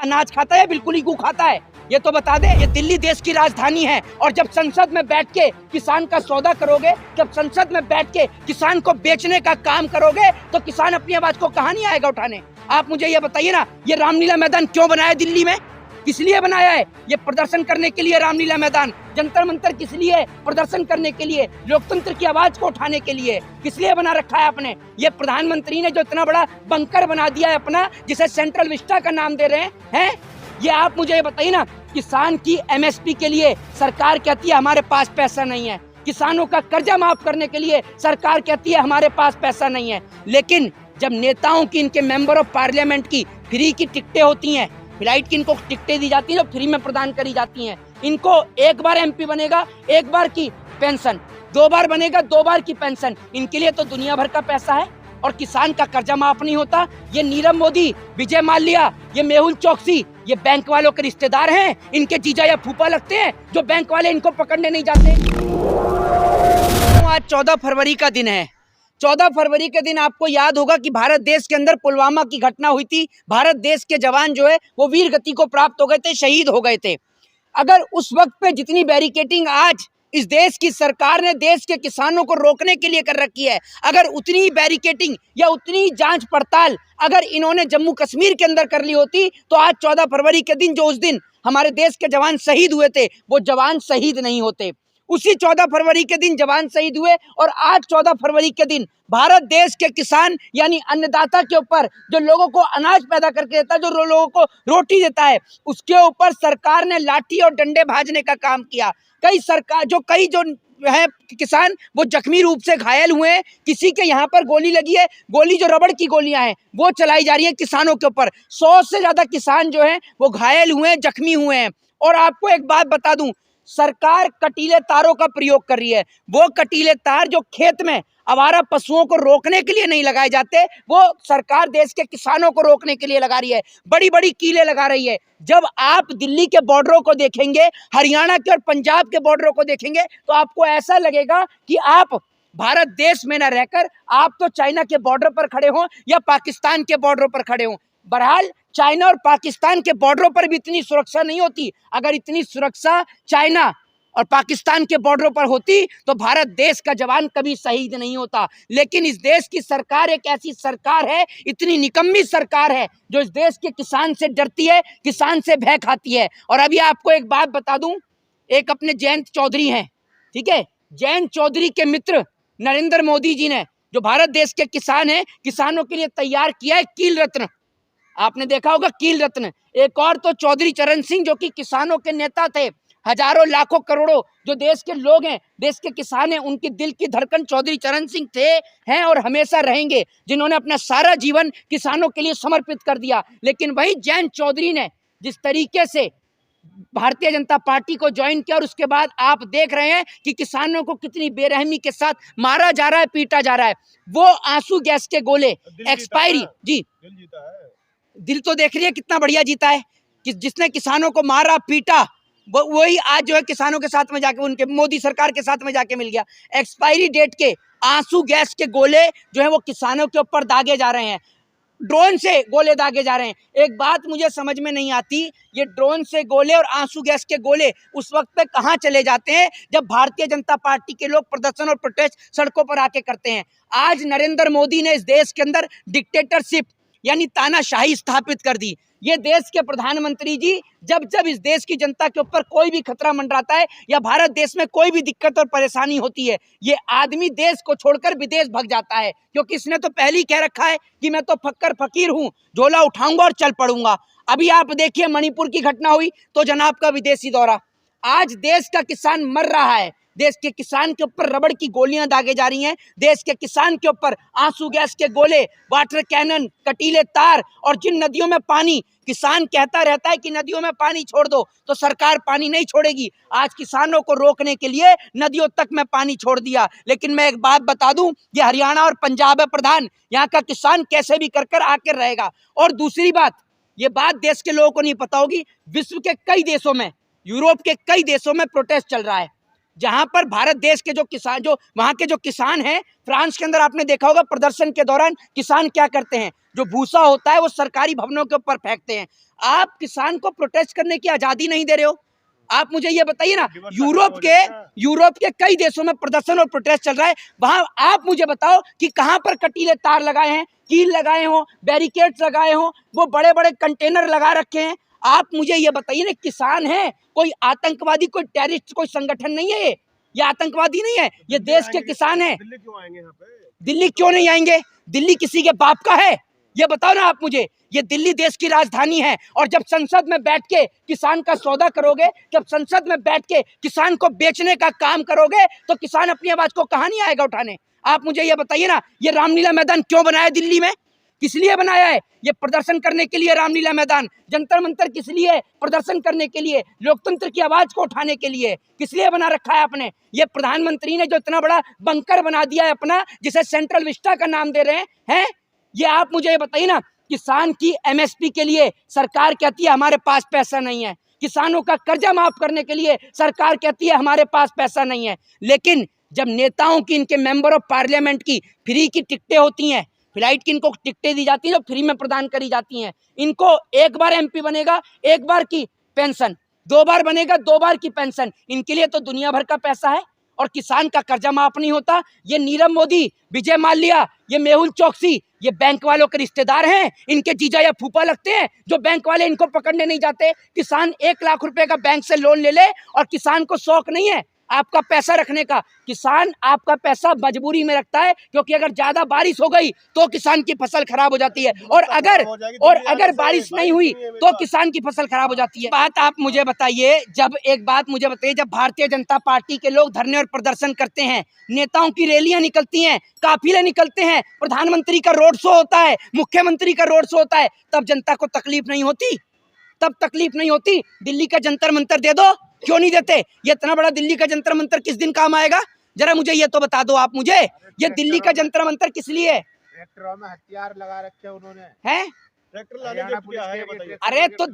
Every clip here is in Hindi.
अनाज खाता है या बिल्कुल ही गू खाता है? ये तो बता दे। ये दिल्ली देश की राजधानी है और जब संसद में बैठ के किसान का सौदा करोगे, जब संसद में बैठ के किसान को बेचने का काम करोगे, तो किसान अपनी आवाज को कहां नहीं आएगा उठाने? आप मुझे ये बताइए ना, ये रामलीला मैदान क्यों बनाया दिल्ली में? किस लिए बनाया है? ये प्रदर्शन करने के लिए रामलीला मैदान। जंतर मंतर किस लिए? प्रदर्शन करने के लिए, लोकतंत्र की आवाज को उठाने के लिए। किस लिए बना रखा है आपने? ये प्रधानमंत्री ने जो इतना बड़ा बंकर बना दिया है अपना, जिसे सेंट्रल विस्टा का नाम दे रहे हैं। ये आप मुझे ये बताइए ना, किसान की एमएसपी के लिए सरकार कहती है हमारे पास पैसा नहीं है, किसानों का कर्जा माफ करने के लिए सरकार कहती है हमारे पास पैसा नहीं है। लेकिन जब नेताओं की, इनके मेंबर ऑफ पार्लियामेंट की फ्री की टिकटें होती हैं, फ्लाइट की इनको टिकटें दी जाती हैं जो फ्री में प्रदान करी जाती हैं, इनको एक बार एमपी बनेगा एक बार की पेंशन, 2 बार बनेगा 2 बार की पेंशन, इनके लिए तो दुनिया भर का पैसा है और किसान का कर्जा माफ नहीं होता। ये नीरव मोदी, विजय माल्या, ये मेहुल चौकसी, ये बैंक वालों के रिश्तेदार हैं, इनके जीजा या फूफा लगते हैं जो बैंक वाले इनको पकड़ने नहीं जाते। आज 14 फरवरी का दिन है। 14 फरवरी के दिन आपको याद होगा कि भारत देश के अंदर पुलवामा की घटना हुई थी। भारत देश के जवान जो है वो वीर गति को प्राप्त हो गए थे, शहीद हो गए थे। अगर उस वक्त पे जितनी बैरिकेटिंग आज इस देश की सरकार ने देश के किसानों को रोकने के लिए कर रखी है, अगर उतनी बैरिकेटिंग या उतनी जांच पड़ताल अगर इन्होंने जम्मू कश्मीर के अंदर कर ली होती, तो आज 14 फरवरी के दिन, जो उस दिन हमारे देश के जवान शहीद हुए थे, वो जवान शहीद नहीं होते। उसी 14 फरवरी के दिन जवान शहीद हुए और आज 14 फरवरी के दिन भारत देश के किसान यानी अन्नदाता के ऊपर, जो लोगों को अनाज पैदा करके देता है, जो लोगों को रोटी देता है, उसके ऊपर सरकार ने लाठी और डंडे भाजने का काम किया। कई जो है किसान वो जख्मी रूप से घायल हुए हैं, किसी के यहाँ पर गोली लगी है, गोली जो रबड़ की गोलियां हैं वो चलाई जा रही है किसानों के ऊपर। 100 से ज्यादा किसान जो हैं वो घायल हुए हैं, जख्मी हुए हैं। और आपको एक बात बता दूं, सरकार कटीले तारों का प्रयोग कर रही है। वो कटीले तार जो खेत में आवारा पशुओं को रोकने के लिए नहीं लगाए जाते, वो सरकार देश के किसानों को रोकने के लिए लगा रही है, बड़ी बड़ी कीलें लगा रही है। जब आप दिल्ली के बॉर्डरों को देखेंगे, हरियाणा के और पंजाब के बॉर्डरों को देखेंगे, तो आपको ऐसा लगेगा कि आप भारत देश में न रहकर आप तो चाइना के बॉर्डर पर खड़े हों या पाकिस्तान के बॉर्डर पर खड़े हों। बहरहाल चाइना और पाकिस्तान के बॉर्डरों पर भी इतनी सुरक्षा नहीं होती। अगर इतनी सुरक्षा चाइना और पाकिस्तान के बॉर्डरों पर होती तो भारत देश का जवान कभी शहीद नहीं होता। लेकिन इस देश की सरकार एक ऐसी सरकार है, इतनी निकम्मी सरकार है, जो इस देश के किसान से डरती है, किसान से भय खाती है। और अभी आपको एक बात बता दूं, एक अपने जयंत चौधरी हैं, ठीक है, जयंत चौधरी के मित्र नरेंद्र मोदी जी ने, जो भारत देश के किसान हैं, किसानों के लिए तैयार किया है कील रत्न। आपने देखा होगा कील रत्न। एक और तो चौधरी चरण सिंह, जो कि किसानों के नेता थे, हजारों लाखों करोड़ों जो देश के लोग हैं, देश के किसान हैं, उनकी दिल की धड़कन चौधरी चरण सिंह थे, हैं और हमेशा रहेंगे, जिन्होंने अपना सारा जीवन किसानों के लिए समर्पित कर दिया। लेकिन वही जयंत चौधरी ने जिस तरीके से भारतीय जनता पार्टी को ज्वाइन किया और उसके बाद आप देख रहे हैं कि किसानों को कितनी बेरहमी के साथ मारा जा रहा है, पीटा जा रहा है। वो आंसू गैस के गोले एक्सपायरी, जी दिल तो देख रही है कितना बढ़िया जीता है कि जिसने किसानों को मारा पीटा, वही आज जो है किसानों के साथ में जाके, उनके मोदी सरकार के साथ में जाके मिल गया। एक्सपायरी डेट के आंसू गैस के गोले जो है वो किसानों के ऊपर दागे जा रहे हैं, ड्रोन से गोले दागे जा रहे हैं। एक बात मुझे समझ में नहीं आती, ये ड्रोन से गोले और आंसू गैस के गोले उस वक्त पे कहाँ चले जाते हैं जब भारतीय जनता पार्टी के लोग प्रदर्शन और प्रोटेस्ट सड़कों पर आके करते हैं। आज नरेंद्र मोदी ने इस देश के अंदर डिक्टेटरशिप यानी तानाशाही स्थापित कर दी। ये देश के प्रधानमंत्री जी जब जब इस देश की जनता के ऊपर कोई भी खतरा मंडराता है या भारत देश में कोई भी दिक्कत और परेशानी होती है, ये आदमी देश को छोड़कर विदेश भाग जाता है, क्योंकि इसने तो पहले ही कह रखा है कि मैं तो फक्कर फकीर हूँ, झोला उठाऊंगा और चल पड़ूंगा। अभी आप देखिए मणिपुर की घटना हुई तो जनाब का विदेशी दौरा। आज देश का किसान मर रहा है, देश के किसान के ऊपर रबड़ की गोलियां दागे जा रही हैं, देश के किसान के ऊपर आंसू गैस के गोले, वाटर कैनन, कटीले तार, और जिन नदियों में पानी, किसान कहता रहता है कि नदियों में पानी छोड़ दो, तो सरकार पानी नहीं छोड़ेगी। आज किसानों को रोकने के लिए नदियों तक में पानी छोड़ दिया। लेकिन मैं एक बात बता दूं, ये हरियाणा और पंजाब है प्रधान, यहाँ का किसान कैसे भी कर आकर रहेगा। और दूसरी बात, ये बात देश के लोगों को नहीं पता होगी, विश्व के कई देशों में, यूरोप के कई देशों में प्रोटेस्ट चल रहा है। जहां पर भारत देश के जो किसान, जो वहां के जो किसान हैं, फ्रांस के अंदर आपने देखा होगा प्रदर्शन के दौरान किसान क्या करते हैं, जो भूसा होता है वो सरकारी भवनों के ऊपर फेंकते हैं। आप किसान को प्रोटेस्ट करने की आजादी नहीं दे रहे हो। आप मुझे ये बताइए ना, यूरोप के कई देशों में प्रदर्शन और प्रोटेस्ट चल रहा है, वहां आप मुझे बताओ कि कहां पर कटीले तार लगाए हैं, कील लगाए हो, बैरिकेड्स लगाए हो, वो बड़े बड़े कंटेनर लगा रखे हैं। आप मुझे ये बताइए ना, किसान है, कोई आतंकवादी, कोई टेररिस्ट, कोई संगठन नहीं है, ये आतंकवादी नहीं है, ये देश के किसान है। दिल्ली क्यों आएंगे यहाँ पे? दिल्ली क्यों नहीं आएंगे? दिल्ली किसी के बाप का है? ये बताओ ना आप मुझे। ये दिल्ली देश की राजधानी है, और जब संसद में बैठ के किसान का सौदा करोगे, जब संसद में बैठ के किसान को बेचने का काम करोगे, तो किसान अपनी आवाज को कहां नहीं आएगा उठाने? आप मुझे ये बताइए ना, ये रामलीला मैदान क्यों बनाया दिल्ली में? किस लिए बनाया है? ये प्रदर्शन करने के लिए रामलीला मैदान। जंतर मंतर किस लिए? प्रदर्शन करने के लिए, लोकतंत्र की आवाज को उठाने के लिए। किस लिए बना रखा है आपने? ये प्रधानमंत्री ने जो इतना बड़ा बंकर बना दिया है अपना, जिसे सेंट्रल विस्टा का नाम दे रहे हैं, ये आप मुझे ये बताइए ना, किसान की एमएसपी के लिए सरकार कहती है हमारे पास पैसा नहीं है, किसानों का कर्जा माफ करने के लिए सरकार कहती है हमारे पास पैसा नहीं है। लेकिन जब नेताओं की, इनके मेंबर ऑफ पार्लियामेंट की फ्री की टिकटें होती हैं, फ्लाइट की इनको टिकटें दी जाती हैं जो फ्री में प्रदान करी जाती हैं, इनको एक बार एमपी बनेगा एक बार की पेंशन, 2 बार बनेगा 2 बार की पेंशन, इनके लिए तो दुनिया भर का पैसा है, और किसान का कर्जा माफ नहीं होता। ये नीरव मोदी, विजय माल्या, ये मेहुल चौकसी, ये बैंक वालों के रिश्तेदार हैं, इनके जीजा या फूफा लगते हैं, जो बैंक वाले इनको पकड़ने नहीं जाते। किसान 1 लाख रुपए का बैंक से लोन ले ले, और किसान को शौक नहीं है आपका पैसा रखने का। किसान आपका पैसा मजबूरी में रखता है, क्योंकि अगर ज्यादा बारिश हो गई तो किसान की फसल खराब हो जाती है, और अगर बारिश नहीं हुई तो किसान की फसल खराब हो जाती है। बात आप मुझे बताइए, जब भारतीय जनता पार्टी के लोग धरने और प्रदर्शन करते हैं, नेताओं की रैलियां निकलती हैं, काफिले निकलते हैं, प्रधानमंत्री का रोड शो होता है, मुख्यमंत्री का रोड शो होता है, तब जनता को तकलीफ नहीं होती? तब तकलीफ नहीं होती? दिल्ली का जंतर मंतर दे दो, क्यों नहीं देते? ये इतना बड़ा दिल्ली का जंतर मंतर किस दिन काम आएगा? जरा मुझे ये तो बता दो आप मुझे, ये दिल्ली का जंतर मंतर किस लिए? ट्रैक्टरों में हथियार लगा रखे उन्होंने, हैं? ट्रैक्टर लाने के क्या है बताइए? अरे तो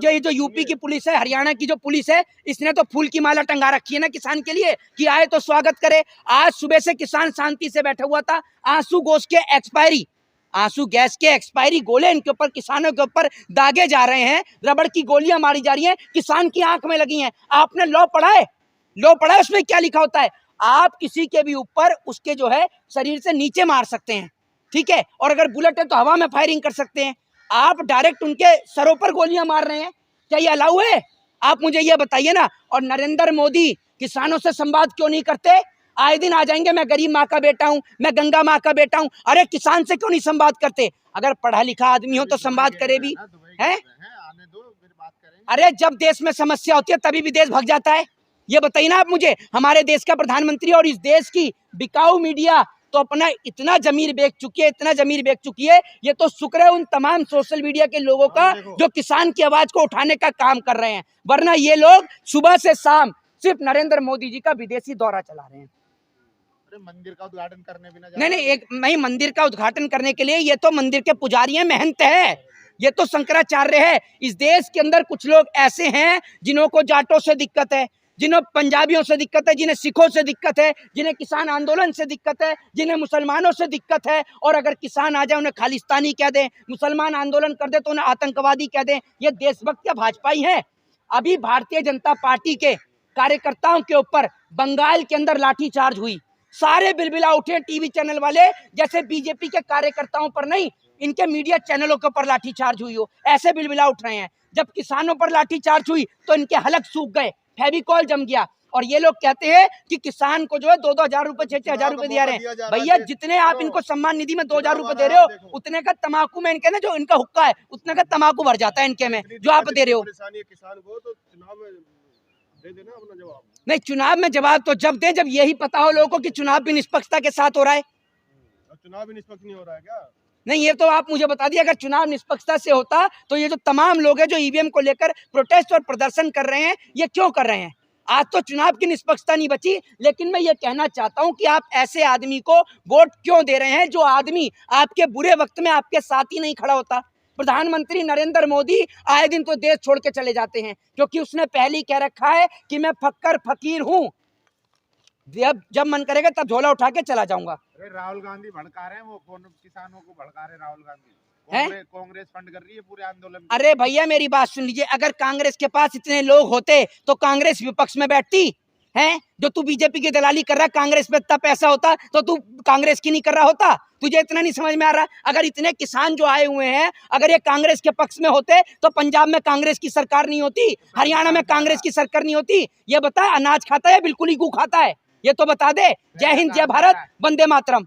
ये जो यूपी की पुलिस है, हरियाणा की जो पुलिस है, इसने तो फूल की माला टंगा रखी है ना किसान के लिए, कि आए तो स्वागत करे। आज सुबह से किसान शांति से बैठा हुआ था, आंसू गैस के एक्सपायरी गोले इनके ऊपर, किसानों के ऊपर दागे जा रहे हैं, रबड़ की गोलियां मारी जा रही हैं, किसान की आंख में लगी हैं। आपने लॉ पढ़ा है? उसमें क्या लिखा होता है? आप किसी के भी ऊपर उसके जो है शरीर से नीचे मार सकते हैं, ठीक है, और अगर बुलेट है तो हवा में फायरिंग कर सकते हैं। आप डायरेक्ट उनके सरों पर गोलियां मार रहे हैं, क्या ये अलाउ है? आप मुझे ये बताइए ना। और नरेंद्र मोदी किसानों से संवाद क्यों नहीं करते? आए दिन आ जाएंगे, मैं गरीब माँ का बेटा हूँ, मैं गंगा माँ का बेटा हूँ। अरे किसान से क्यों नहीं संवाद करते? अगर पढ़ा लिखा आदमी हो तो संवाद करे भी है। अरे जब देश में समस्या होती है तभी भी देश भाग जाता है। ये बताइए ना आप मुझे, हमारे देश का प्रधानमंत्री और इस देश की बिकाऊ मीडिया तो अपना इतना जमीर बेच चुकी है, ये तो शुक्र है उन तमाम सोशल मीडिया के लोगों का जो किसान की आवाज को उठाने का काम कर रहे हैं, वरना ये लोग सुबह से शाम सिर्फ नरेंद्र मोदी जी का विदेशी दौरा चला रहे हैं। मंदिर का उद्घाटन करने भी नहीं, मंदिर का उद्घाटन करने के लिए ये तो मंदिर के पुजारी हैं, महंत है, ये तो शंकराचार्य है। इस देश के अंदर कुछ लोग ऐसे हैं जिन्हों को जाटों से दिक्कत है, जिन्हें पंजाबियों से दिक्कत है, जिन्हें सिखों से दिक्कत है, जिन्हें किसान आंदोलन से दिक्कत है, जिन्हें मुसलमानों से दिक्कत है। और अगर किसान आ जाए उन्हें खालिस्तानी कह दें, मुसलमान आंदोलन कर दे तो उन्हें आतंकवादी कह दें। ये देशभक्त या भाजपाई है? अभी भारतीय जनता पार्टी के कार्यकर्ताओं के ऊपर बंगाल के अंदर लाठीचार्ज हुई, सारे बिलबिला उठे टीवी चैनल वाले, जैसे बीजेपी के कार्यकर्ताओं पर नहीं, इनके मीडिया चैनलों के ऊपर लाठीचार्ज हुई हो, ऐसे बिलबिला उठ रहे हैं। जब किसानों पर लाठीचार्ज हुई तो इनके हलक सूख गए, फेविकॉल जम गया, और ये लोग कहते हैं कि किसान को जो है 2-2 हजार रुपए, 6-6 हजार रुपए दिया रहे हैं। भैया जितने आप इनको सम्मान निधि में 2 हजार रुपए दे रहे हो, उतने का तंबाकू में इनके ना जो इनका हुक्का है उतने का तंबाकू भर जाता है इनके में, जो आप दे रहे हो। किसान को तो चुनाव में दे देना अपना जवाब। नहीं, चुनाव में जवाब तो जब दें जब यही पता हो लोगों को कि चुनाव भी निष्पक्षता के साथ हो रहा है। चुनाव भी निष्पक्ष नहीं हो रहा है क्या? नहीं, ये तो आप मुझे बता दिए, अगर चुनाव निष्पक्षता से होता तो ये जो तमाम लोग हैं जो ईवीएम को लेकर प्रोटेस्ट और प्रदर्शन कर रहे हैं, ये क्यों कर रहे हैं? आज तो चुनाव की निष्पक्षता नहीं बची। लेकिन मैं ये कहना चाहता हूं कि आप ऐसे आदमी को वोट क्यों दे रहे हैं जो आदमी आपके बुरे वक्त में आपके साथ ही नहीं खड़ा होता। प्रधानमंत्री नरेंद्र मोदी आए दिन तो देश छोड़ के चले जाते हैं, क्योंकि उसने पहले ही कह रखा है कि मैं फक्कर फकीर हूं। जब मन करेगा तब झोला उठा के चला जाऊंगा। अरे राहुल गांधी भड़का रहे हैं, वो कौन किसानों को भड़का रहे हैं राहुल गांधी। हैं? कांग्रेस फंड कर रही है पूरे आंदोलन में। अरे भैया मेरी बात सुन लीजिए, अगर कांग्रेस के पास इतने लोग होते तो कांग्रेस विपक्ष में बैठती है? जो तू बीजेपी की दलाली कर रहा है, कांग्रेस में इतना पैसा होता तो तू कांग्रेस की नहीं कर रहा होता? तुझे इतना नहीं समझ में आ रहा? अगर इतने किसान जो आए हुए हैं, अगर ये कांग्रेस के पक्ष में होते तो पंजाब में कांग्रेस की सरकार नहीं होती, हरियाणा में कांग्रेस की सरकार नहीं होती। ये बता, अनाज खाता है बिल्कुल ही गू खाता है? ये तो बता दे। जय हिंद, जय भारत, वंदे मातरम।